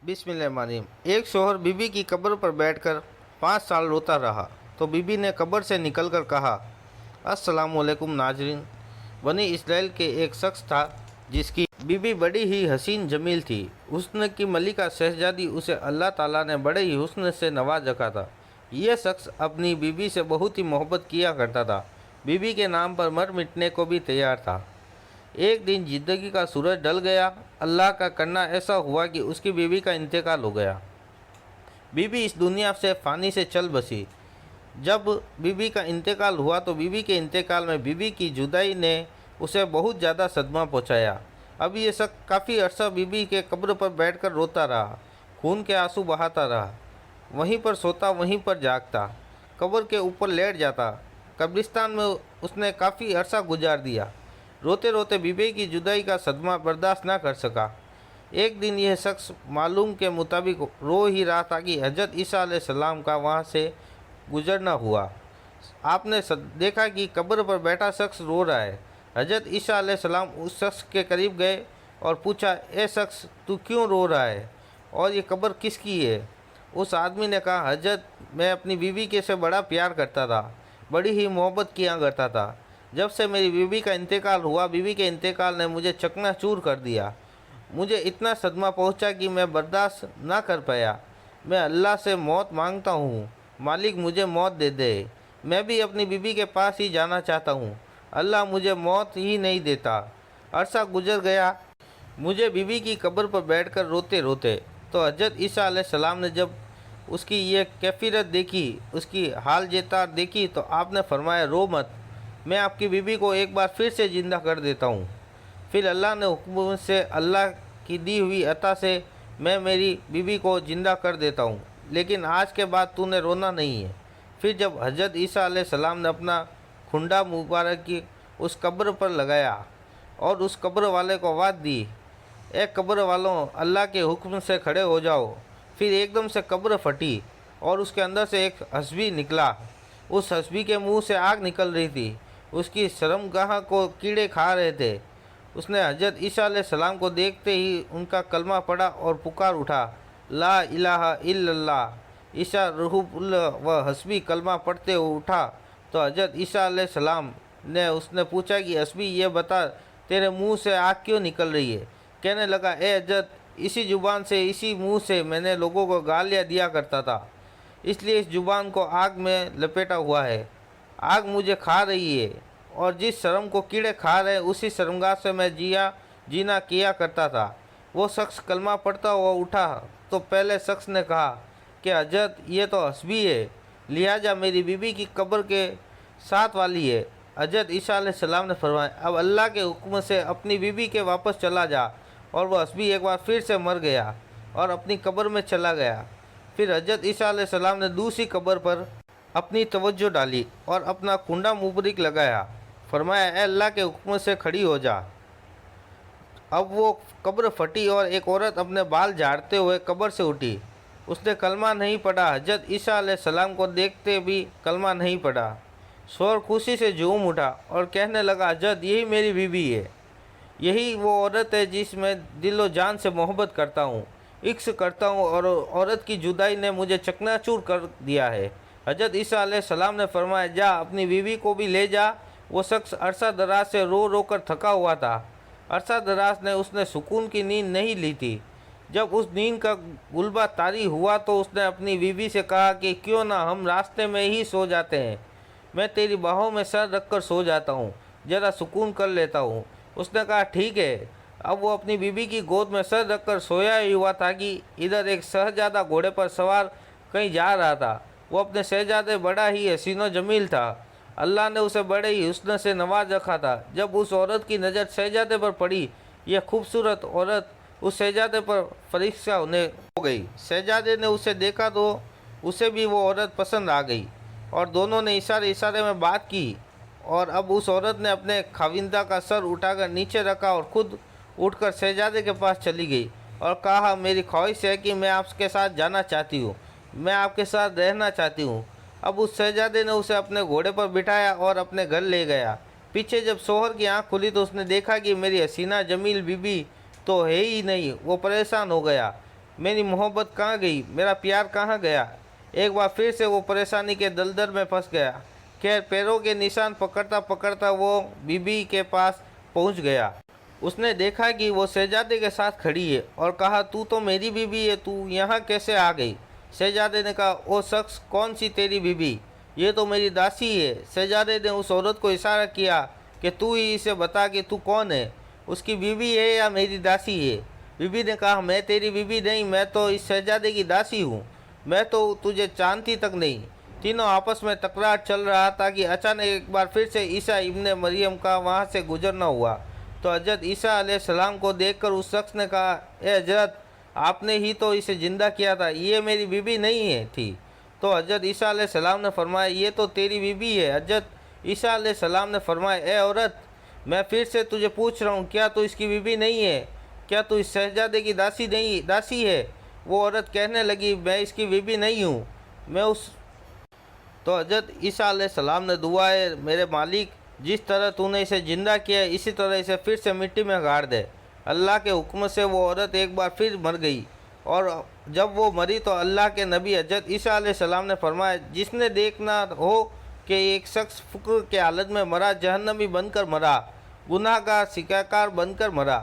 बिस्मिल्लाहिर्रहमानिर्रहीम। एक शौहर बीबी की कब्र पर बैठकर 5 साल रोता रहा तो बीबी ने कब्र से निकलकर कहा, अस्सलामुअलैकुम नाजरीन। बनी इसराइल के एक शख्स था जिसकी बीबी बड़ी ही हसीन जमील थी। हुस्न की मलिका शहजादी उसे अल्लाह ताला ने बड़े ही हुस्न से नवाज रखा था। यह शख्स अपनी बीबी से बहुत ही मोहब्बत किया करता था। बीबी के नाम पर मर मिटने को भी तैयार था। एक दिन ज़िंदगी का सूरज ढल गया। अल्लाह का करना ऐसा हुआ कि उसकी बीवी का इंतकाल हो गया। बीवी इस दुनिया से फ़ानी से चल बसी। जब बीवी का इंतकाल हुआ तो बीवी के इंतकाल में बीवी की जुदाई ने उसे बहुत ज़्यादा सदमा पहुंचाया। अब ये शख्स काफ़ी अरसा बीवी के कब्र पर बैठकर रोता रहा, खून के आंसू बहाता रहा। वहीं पर सोता, वहीं पर जागता, कब्र के ऊपर लेट जाता। कब्रिस्तान में उसने काफ़ी अरसा गुजार दिया। रोते रोते बीवी की जुदाई का सदमा बर्दाश्त न कर सका। एक दिन यह शख्स मालूम के मुताबिक रो ही रहा था कि हज़रत ईसा अलैहिस्सलाम का वहाँ से गुजरना हुआ। आपने देखा कि कब्र पर बैठा शख्स रो रहा है। हज़रत ईसा अलैहिस्सलाम उस शख्स के करीब गए और पूछा, ए शख्स, तू क्यों रो रहा है और ये कब्र किसकी है? उस आदमी ने कहा, हज़रत, मैं अपनी बीवी के से बड़ा प्यार करता था, बड़ी ही मोहब्बत किया करता था। जब से मेरी बीवी का इंतकाल हुआ, बीवी के इंतकाल ने मुझे चकनाचूर कर दिया। मुझे इतना सदमा पहुंचा कि मैं बर्दाश्त ना कर पाया। मैं अल्लाह से मौत मांगता हूँ, मालिक मुझे मौत दे दे। मैं भी अपनी बीवी के पास ही जाना चाहता हूँ, अल्लाह मुझे मौत ही नहीं देता। अरसा गुजर गया। मुझे बीवी की कब्र पर बैठकर रोते रोते तो हज़रत ईसा अलैहिस्सलाम ने जब उसकी ये कैफियत देखी, उसकी हाल जेता देखी, तो आपने फरमाया, रो मत, मैं आपकी बीवी को एक बार फिर से ज़िंदा कर देता हूँ। फिर अल्लाह ने हुक्म से, अल्लाह की दी हुई अता से मैं मेरी बीवी को ज़िंदा कर देता हूँ, लेकिन आज के बाद तूने रोना नहीं है। फिर जब हज़रत ईसा अलैहिस्सलाम ने अपना खुंडा मुबारक की उस कब्र पर लगाया और उस कब्र वाले को आवाज़ दी, ए कब्र वालों, अल्लाह के हुक्म से खड़े हो जाओ। फिर एकदम से कब्र फटी और उसके अंदर से एक हस्बी निकला। उस हस्बी के मुंह से आग निकल रही थी। उसकी शर्मगाह को कीड़े खा रहे थे। उसने हज़रत ईसा अलैहिस्सलाम को देखते ही उनका कलमा पढ़ा और पुकार उठा, ला इलाहा इल्लल्लाह। ईसा रूहुल्लाह व हस्बी कलमा पढ़ते हुए उठा तो हज़रत ईसा अलैहिस्सलाम ने उसने पूछा कि हस्बी, ये बता, तेरे मुंह से आग क्यों निकल रही है? कहने लगा, ए हज़रत, इसी ज़ुबान से, इसी मुंह से मैंने लोगों को गालियाँ दिया करता था, इसलिए इस ज़ुबान को आग में लपेटा हुआ है। आग मुझे खा रही है और जिस शर्म को कीड़े खा रहे उसी शर्मगाह से मैं जीना किया करता था। वो शख्स कलमा पढ़ता हुआ उठा तो पहले शख्स ने कहा कि हज़रत, ये तो हस्बी है, लिहाजा मेरी बीवी की कब्र के साथ वाली है। हज़रत ईसा अलैहिस्सलाम ने फरमाया, अब अल्लाह के हुक्म से अपनी बीवी के वापस चला जा। और वह हस्बी एक बार फिर से मर गया और अपनी कब्र में चला गया। फिर हज़रत ईसा अलैहिस्सलाम ने दूसरी कब्र पर अपनी तवज्जो डाली और अपना कुंडा मुबरिक लगाया। फरमाया, ए अल्लाह के हुक्म से खड़ी हो जा। अब वो कब्र फटी और एक औरत अपने बाल झाड़ते हुए कब्र से उठी। उसने कलमा नहीं पढ़ा। हज़रत ईसा अलैहिस्सलाम को देखते भी कलमा नहीं पढ़ा। शौहर खुशी से झूम उठा और कहने लगा, हज़रत, यही मेरी बीवी है, यही वो औरत है जिसमें दिलो जान से मोहब्बत करता हूँ, इश्क करता हूँ, और औरत की जुदाई ने मुझे चकनाचूर कर दिया है। हज़रत ईसा अलैहिस्सलाम ने फरमाया, जा अपनी बीवी को भी ले जा। वो शख्स अरसा दराज से रो रो कर थका हुआ था। अरसा दराज ने उसने सुकून की नींद नहीं ली थी। जब उस नींद का गुलबा तारी हुआ तो उसने अपनी बीवी से कहा कि क्यों ना हम रास्ते में ही सो जाते हैं, मैं तेरी बाहों में सर रख कर सो जाता हूँ, ज़रा सुकून कर लेता हूँ। उसने कहा, ठीक है। अब वो अपनी बीवी की गोद में सर रख कर सोया ही हुआ था कि इधर एक शहजादा घोड़े पर सवार कहीं जा रहा था। वो अपने शहजादे बड़ा ही हसीनो जमील था। अल्लाह ने उसे बड़े ही हुस्न से नवाज रखा था। जब उस औरत की नज़र शहजादे पर पड़ी, यह खूबसूरत औरत उस शहजादे पर फरिश्ता होने हो गई। शहजादे ने उसे देखा तो उसे भी वो औरत पसंद आ गई और दोनों ने इशारे इशारे में बात की। और अब उस औरत ने अपने खाविंदा का सर उठाकर नीचे रखा और खुद उठकर शहजादे के पास चली गई और कहा, मेरी ख्वाहिश है कि मैं आपके साथ जाना चाहती हूँ, मैं आपके साथ रहना चाहती हूँ। अब उस शहजादे ने उसे अपने घोड़े पर बिठाया और अपने घर ले गया। पीछे जब शौहर की आंख खुली तो उसने देखा कि मेरी हसीना जमील बीबी तो है ही नहीं। वो परेशान हो गया। मेरी मोहब्बत कहाँ गई, मेरा प्यार कहाँ गया। एक बार फिर से वो परेशानी के दलदल में फंस गया। खैर, पैरों के निशान पकड़ता पकड़ता वो बीबी के पास पहुंच गया। उसने देखा कि वो शहजादे के साथ खड़ी है और कहा, तू तो मेरी बीबी है, तू यहाँ कैसे आ गई। शहजादे ने कहा, ओ शख्स, कौन सी तेरी बीबी, ये तो मेरी दासी है। शहजादे ने उस औरत को इशारा किया कि तू ही इसे बता कि तू कौन है, उसकी बीवी है या मेरी दासी है। बीबी ने कहा, मैं तेरी बीबी नहीं, मैं तो इस शहजादे की दासी हूँ, मैं तो तुझे जानती तक नहीं। तीनों आपस में तकरार चल रहा था कि अचानक एक बार फिर से ईसा इब्ने मरियम का वहाँ से गुजरना हुआ। तो हजरत ईसा अलैहिस्सलाम को देखकर उस शख्स ने कहा, ए हजरत, आपने ही तो इसे ज़िंदा किया था, ये मेरी बीबी नहीं है थी। तो हजरत ईसा अलैहिस्सलाम ने फरमाया, ये तो तेरी बीबी है। हजरत ईसा अलैहिस्सलाम ने फरमाया, ए औरत, मैं फिर से तुझे पूछ रहा हूँ, क्या तू इसकी बीबी नहीं है, क्या तू इस शहजादे की दासी है। वो औरत कहने लगी, मैं इसकी बीबी नहीं हूँ, मैं उस। तो हजरत ईसा अलैहिस्सलाम ने दुआ है, मेरे मालिक, जिस तरह तूने इसे ज़िंदा किया है इसी तरह इसे फिर से मिट्टी में गाड़ दे। अल्लाह के हुक्म से वो औरत एक बार फिर मर गई, और जब वो मरी तो अल्लाह के नबी हजरत ईसा अलैहिस्सलाम ने फरमाया, जिसने देखना हो कि एक शख्स फुक्र के हालत में मरा, जहन्नमी बनकर मरा, गुनाहगार सिकाकार बनकर मरा,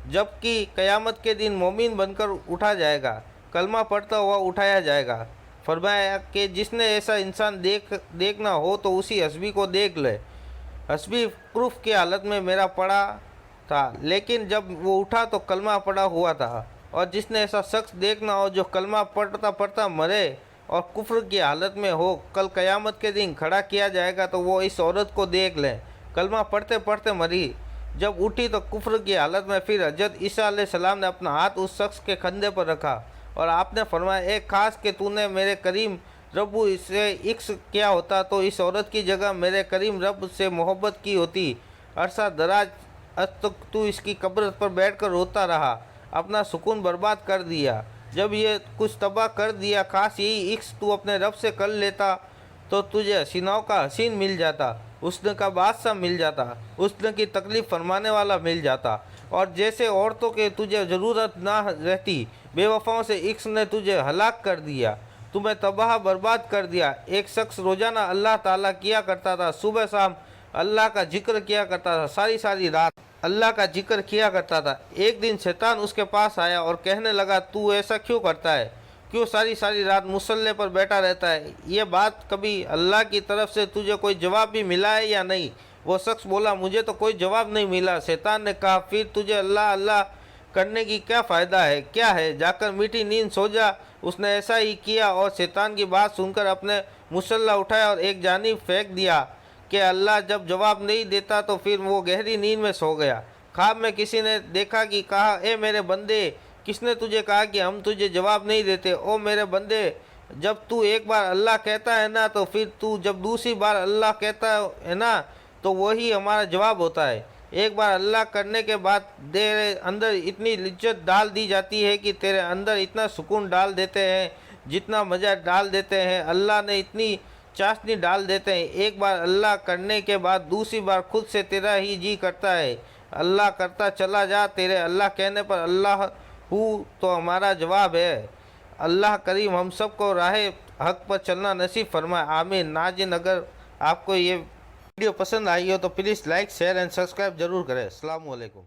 जबकि क़यामत के दिन मोमिन बनकर उठा जाएगा, कलमा पढ़ता हुआ उठाया जाएगा। फरमाया कि जिसने ऐसा इंसान देखना हो तो उसी हस्बी को देख ले। हस्बी कुफ्र की हालत में मेरा पड़ा था, लेकिन जब वो उठा तो कलमा पड़ा हुआ था। और जिसने ऐसा शख्स देखना हो जो कलमा पढ़ता पढ़ता मरे और कुफ्र की हालत में हो, कल क़यामत के दिन खड़ा किया जाएगा, तो वो इस औरत को देख ले, कलमा पढ़ते पढ़ते मरी, जब उठी तो कुफ्र की हालत में। फिर हजरत ईसा अलैहिस्सलाम ने अपना हाथ उस शख्स के कंधे पर रखा और आपने फरमाया, एक खास कि तूने मेरे करीम रब से इश्क किया होता तो इस औरत की जगह मेरे करीम रब से मोहब्बत की होती। अरसा दराज तक तू इसकी कब्र पर बैठकर रोता रहा, अपना सुकून बर्बाद कर दिया, जब ये कुछ तबाह कर दिया, खास यही इश्क तू अपने रब से कर लेता तो तुझे हसीनाओं का हसीन मिल जाता, हुस्न का बादशाह मिल जाता, हुस्न की तकलीफ़ फरमाने वाला मिल जाता, और जैसे औरतों के तुझे ज़रूरत ना रहती। बेवफाओं से इश्क ने तुझे हलाक कर दिया, तुम्हें तबाह बर्बाद कर दिया। एक शख्स रोज़ाना अल्लाह ताला किया करता था, सुबह शाम अल्लाह का जिक्र किया करता था, सारी सारी रात अल्लाह का जिक्र किया करता था। एक दिन शैतान उसके पास आया और कहने लगा, तू ऐसा क्यों करता है, क्यों सारी सारी रात मुसल्ले पर बैठा रहता है, ये बात कभी अल्लाह की तरफ से तुझे कोई जवाब भी मिला है या नहीं। वो शख्स बोला, मुझे तो कोई जवाब नहीं मिला। शैतान ने कहा, फिर तुझे अल्लाह अल्लाह करने की क्या फ़ायदा है, क्या है, जाकर मीठी नींद सो जा। उसने ऐसा ही किया और शैतान की बात सुनकर अपने मुसल्ला उठाया और एक जानिब फेंक दिया कि अल्लाह जब जवाब नहीं देता तो फिर वो गहरी नींद में सो गया। ख्वाब में किसी ने देखा कि कहा, ए मेरे बंदे, किसने तुझे कहा कि हम तुझे जवाब नहीं देते। ओ मेरे बंदे, जब तू एक बार अल्लाह कहता है ना, तो फिर तू जब दूसरी बार अल्लाह कहता है ना, तो वही हमारा जवाब होता है। एक बार अल्लाह करने के बाद तेरे अंदर इतनी लिज्जत डाल दी जाती है कि तेरे अंदर इतना सुकून डाल देते हैं, जितना मज़ा डाल देते हैं, अल्लाह ने इतनी चाशनी डाल देते हैं। एक बार अल्लाह करने के बाद दूसरी बार खुद से तेरा ही जी करता है, अल्लाह करता चला जा। तेरे अल्लाह कहने पर अल्लाह हूँ तो हमारा जवाब है। अल्लाह करीम हम सबको राह हक पर चलना नसीब फरमाए, आमीन। नाज़रीन, अगर आपको ये वीडियो पसंद आई हो तो please like, share and subscribe ज़रूर करें। अस्सलाम वालेकुम।